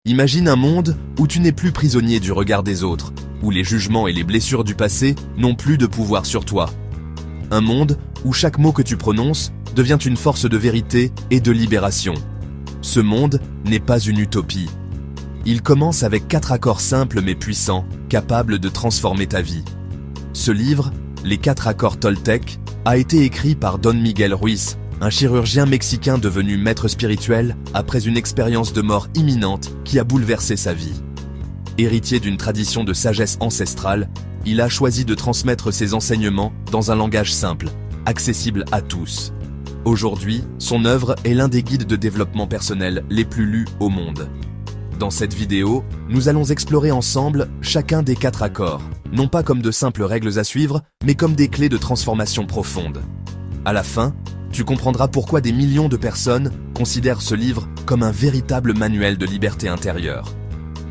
Imagine un monde où tu n'es plus prisonnier du regard des autres, où les jugements et les blessures du passé n'ont plus de pouvoir sur toi. Un monde où chaque mot que tu prononces devient une force de vérité et de libération. Ce monde n'est pas une utopie. Il commence avec 4 accords simples mais puissants, capables de transformer ta vie. Ce livre, Les 4 accords Toltec, a été écrit par Don Miguel Ruiz, un chirurgien mexicain devenu maître spirituel après une expérience de mort imminente qui a bouleversé sa vie. Héritier d'une tradition de sagesse ancestrale, il a choisi de transmettre ses enseignements dans un langage simple, accessible à tous. Aujourd'hui, son œuvre est l'un des guides de développement personnel les plus lus au monde. Dans cette vidéo, nous allons explorer ensemble chacun des 4 accords, non pas comme de simples règles à suivre, mais comme des clés de transformation profonde. À la fin, tu comprendras pourquoi des millions de personnes considèrent ce livre comme un véritable manuel de liberté intérieure.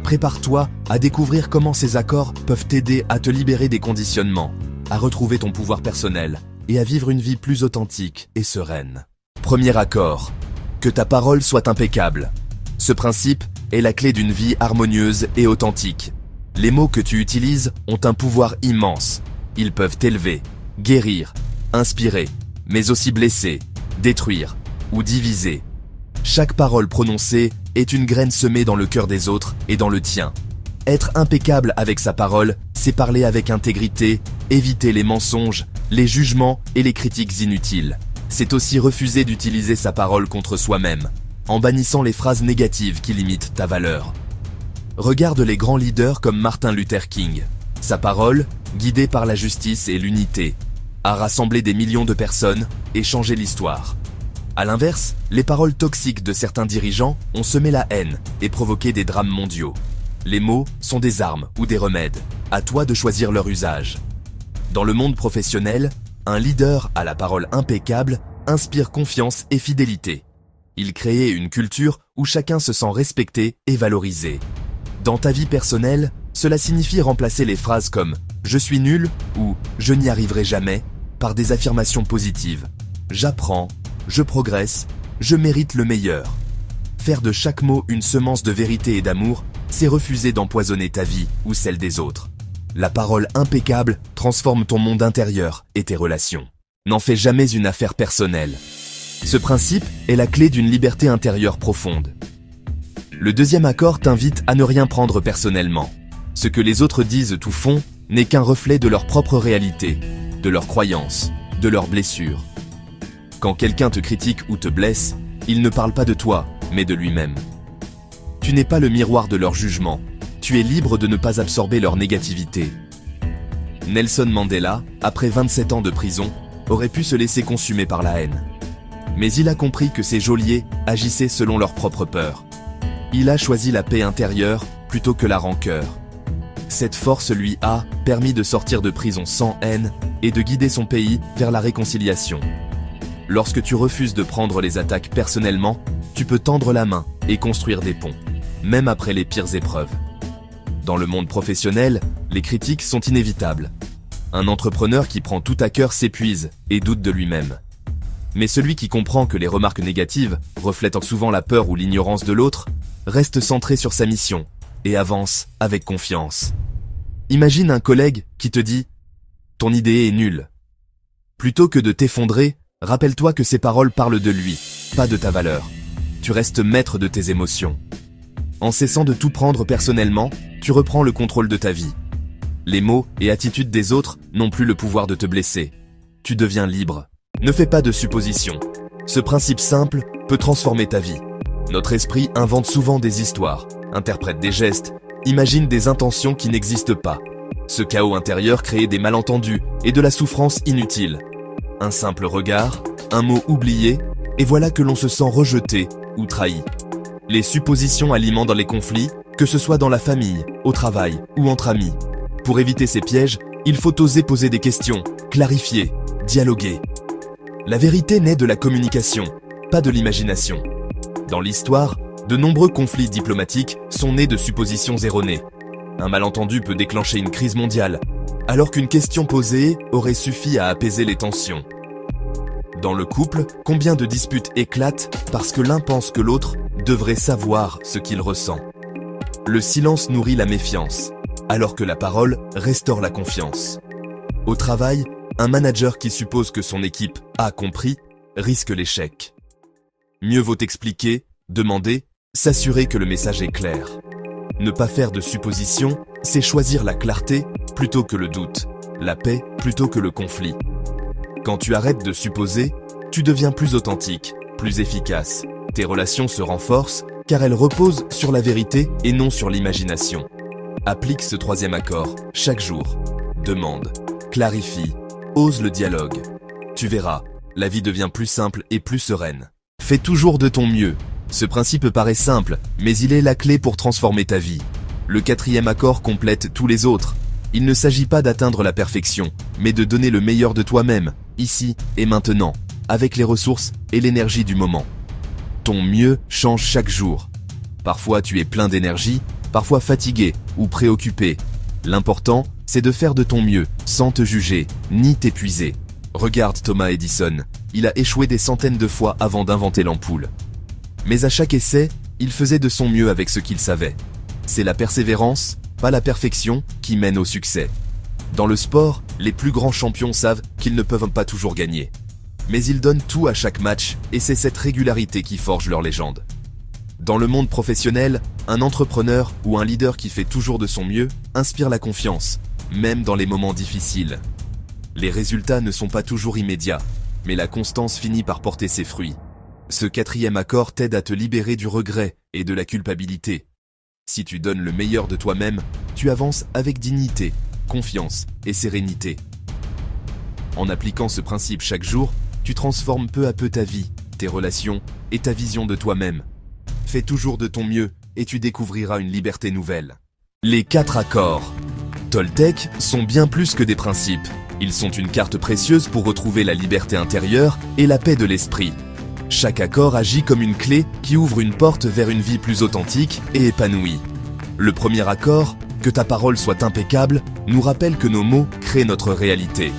Prépare-toi à découvrir comment ces accords peuvent t'aider à te libérer des conditionnements, à retrouver ton pouvoir personnel et à vivre une vie plus authentique et sereine. Premier accord, que ta parole soit impeccable. Ce principe est la clé d'une vie harmonieuse et authentique. Les mots que tu utilises ont un pouvoir immense. Ils peuvent t'élever, guérir, inspirer, mais aussi blesser, détruire ou diviser. Chaque parole prononcée est une graine semée dans le cœur des autres et dans le tien. Être impeccable avec sa parole, c'est parler avec intégrité, éviter les mensonges, les jugements et les critiques inutiles. C'est aussi refuser d'utiliser sa parole contre soi-même, en bannissant les phrases négatives qui limitent ta valeur. Regarde les grands leaders comme Martin Luther King. Sa parole, guidée par la justice et l'unité, a rassemblé des millions de personnes et changé l'histoire. À l'inverse, les paroles toxiques de certains dirigeants ont semé la haine et provoqué des drames mondiaux. Les mots sont des armes ou des remèdes. À toi de choisir leur usage. Dans le monde professionnel, un leader à la parole impeccable inspire confiance et fidélité. Il crée une culture où chacun se sent respecté et valorisé. Dans ta vie personnelle, cela signifie remplacer les phrases comme « je suis nul » ou « je n'y arriverai jamais » par des affirmations positives. J'apprends, je progresse, je mérite le meilleur. Faire de chaque mot une semence de vérité et d'amour, c'est refuser d'empoisonner ta vie ou celle des autres. La parole impeccable transforme ton monde intérieur et tes relations. N'en fais jamais une affaire personnelle. Ce principe est la clé d'une liberté intérieure profonde. Le deuxième accord t'invite à ne rien prendre personnellement. Ce que les autres disent ou font n'est qu'un reflet de leur propre réalité, de leurs croyances, de leurs blessures. Quand quelqu'un te critique ou te blesse, il ne parle pas de toi, mais de lui-même. Tu n'es pas le miroir de leur jugement. Tu es libre de ne pas absorber leur négativité. Nelson Mandela, après 27 ans de prison, aurait pu se laisser consumer par la haine. Mais il a compris que ses geôliers agissaient selon leur propre peur. Il a choisi la paix intérieure plutôt que la rancœur. Cette force lui a permis de sortir de prison sans haine et de guider son pays vers la réconciliation. Lorsque tu refuses de prendre les attaques personnellement, tu peux tendre la main et construire des ponts, même après les pires épreuves. Dans le monde professionnel, les critiques sont inévitables. Un entrepreneur qui prend tout à cœur s'épuise et doute de lui-même. Mais celui qui comprend que les remarques négatives reflètent souvent la peur ou l'ignorance de l'autre, reste centré sur sa mission et avance avec confiance. Imagine un collègue qui te dit « ton idée est nulle ». Plutôt que de t'effondrer, rappelle-toi que ces paroles parlent de lui, pas de ta valeur. Tu restes maître de tes émotions. En cessant de tout prendre personnellement, tu reprends le contrôle de ta vie. Les mots et attitudes des autres n'ont plus le pouvoir de te blesser. Tu deviens libre. Ne fais pas de suppositions. Ce principe simple peut transformer ta vie. Notre esprit invente souvent des histoires, interprète des gestes, imagine des intentions qui n'existent pas. Ce chaos intérieur crée des malentendus et de la souffrance inutile. Un simple regard, un mot oublié, et voilà que l'on se sent rejeté ou trahi. Les suppositions alimentent les conflits, que ce soit dans la famille, au travail ou entre amis. Pour éviter ces pièges, il faut oser poser des questions, clarifier, dialoguer. La vérité naît de la communication, pas de l'imagination. Dans l'histoire, de nombreux conflits diplomatiques sont nés de suppositions erronées. Un malentendu peut déclencher une crise mondiale, alors qu'une question posée aurait suffi à apaiser les tensions. Dans le couple, combien de disputes éclatent parce que l'un pense que l'autre devrait savoir ce qu'il ressent. le silence nourrit la méfiance, alors que la parole restaure la confiance. Au travail, un manager qui suppose que son équipe a compris risque l'échec. Mieux vaut expliquer, demander, s'assurer que le message est clair. Ne pas faire de suppositions, c'est choisir la clarté plutôt que le doute, la paix plutôt que le conflit. Quand tu arrêtes de supposer, tu deviens plus authentique, plus efficace. Tes relations se renforcent car elles reposent sur la vérité et non sur l'imagination. Applique ce troisième accord chaque jour. Demande, clarifie, ose le dialogue. Tu verras, la vie devient plus simple et plus sereine. Fais toujours de ton mieux. Ce principe paraît simple, mais il est la clé pour transformer ta vie. Le quatrième accord complète tous les autres. Il ne s'agit pas d'atteindre la perfection, mais de donner le meilleur de toi-même, ici et maintenant, avec les ressources et l'énergie du moment. Ton mieux change chaque jour. Parfois tu es plein d'énergie, parfois fatigué ou préoccupé. L'important, c'est de faire de ton mieux, sans te juger, ni t'épuiser. Regarde Thomas Edison, il a échoué des centaines de fois avant d'inventer l'ampoule. Mais à chaque essai, il faisait de son mieux avec ce qu'il savait. C'est la persévérance, pas la perfection, qui mène au succès. Dans le sport, les plus grands champions savent qu'ils ne peuvent pas toujours gagner. Mais ils donnent tout à chaque match et c'est cette régularité qui forge leur légende. Dans le monde professionnel, un entrepreneur ou un leader qui fait toujours de son mieux inspire la confiance, même dans les moments difficiles. Les résultats ne sont pas toujours immédiats, mais la constance finit par porter ses fruits. Ce quatrième accord t'aide à te libérer du regret et de la culpabilité. Si tu donnes le meilleur de toi-même, tu avances avec dignité, confiance et sérénité. En appliquant ce principe chaque jour, tu transformes peu à peu ta vie, tes relations et ta vision de toi-même. Fais toujours de ton mieux et tu découvriras une liberté nouvelle. Les 4 accords Toltec sont bien plus que des principes. Ils sont une carte précieuse pour retrouver la liberté intérieure et la paix de l'esprit. Chaque accord agit comme une clé qui ouvre une porte vers une vie plus authentique et épanouie. Le premier accord, que ta parole soit impeccable, nous rappelle que nos mots créent notre réalité.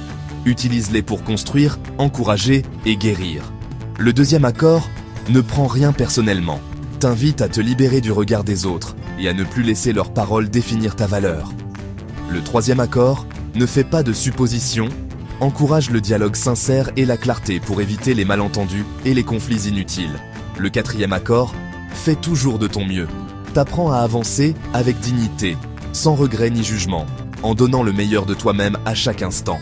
Utilise-les pour construire, encourager et guérir. Le deuxième accord, ne prends rien personnellement. T'invite à te libérer du regard des autres et à ne plus laisser leurs paroles définir ta valeur. Le troisième accord, ne fais pas de suppositions, encourage le dialogue sincère et la clarté pour éviter les malentendus et les conflits inutiles. Le quatrième accord, fais toujours de ton mieux. T'apprends à avancer avec dignité, sans regret ni jugement, en donnant le meilleur de toi-même à chaque instant.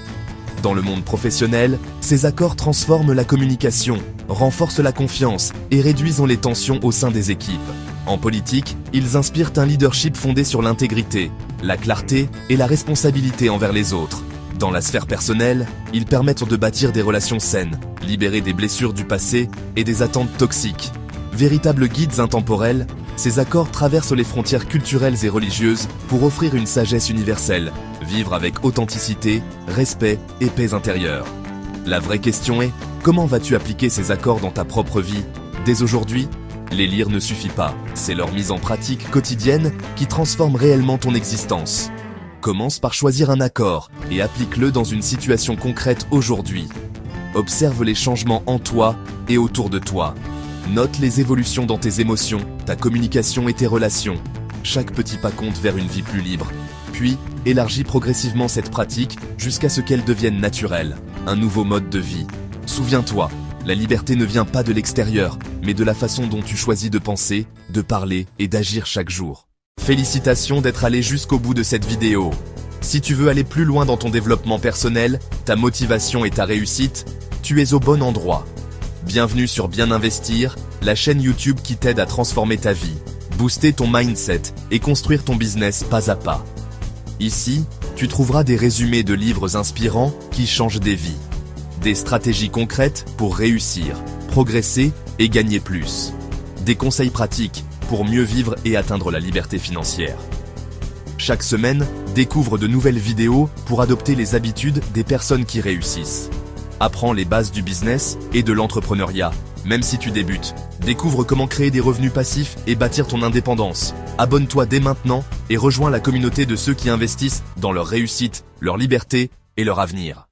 Dans le monde professionnel, ces accords transforment la communication, renforcent la confiance et réduisent les tensions au sein des équipes. En politique, ils inspirent un leadership fondé sur l'intégrité, la clarté et la responsabilité envers les autres. Dans la sphère personnelle, ils permettent de bâtir des relations saines, libérer des blessures du passé et des attentes toxiques. Véritables guides intemporels, ces accords traversent les frontières culturelles et religieuses pour offrir une sagesse universelle, vivre avec authenticité, respect et paix intérieure. La vraie question est, comment vas-tu appliquer ces accords dans ta propre vie? Dès aujourd'hui, les lire ne suffit pas, c'est leur mise en pratique quotidienne qui transforme réellement ton existence. Commence par choisir un accord et applique-le dans une situation concrète aujourd'hui. Observe les changements en toi et autour de toi. Note les évolutions dans tes émotions, ta communication et tes relations. Chaque petit pas compte vers une vie plus libre. Puis, élargis progressivement cette pratique jusqu'à ce qu'elle devienne naturelle, un nouveau mode de vie. Souviens-toi, la liberté ne vient pas de l'extérieur, mais de la façon dont tu choisis de penser, de parler et d'agir chaque jour. Félicitations d'être allé jusqu'au bout de cette vidéo. Si tu veux aller plus loin dans ton développement personnel, ta motivation et ta réussite, tu es au bon endroit. Bienvenue sur Bien Investir, la chaîne YouTube qui t'aide à transformer ta vie, booster ton mindset et construire ton business pas à pas. Ici, tu trouveras des résumés de livres inspirants qui changent des vies. Des stratégies concrètes pour réussir, progresser et gagner plus. Des conseils pratiques pour mieux vivre et atteindre la liberté financière. Chaque semaine, découvre de nouvelles vidéos pour adopter les habitudes des personnes qui réussissent. Apprends les bases du business et de l'entrepreneuriat, même si tu débutes. Découvre comment créer des revenus passifs et bâtir ton indépendance. Abonne-toi dès maintenant et rejoins la communauté de ceux qui investissent dans leur réussite, leur liberté et leur avenir.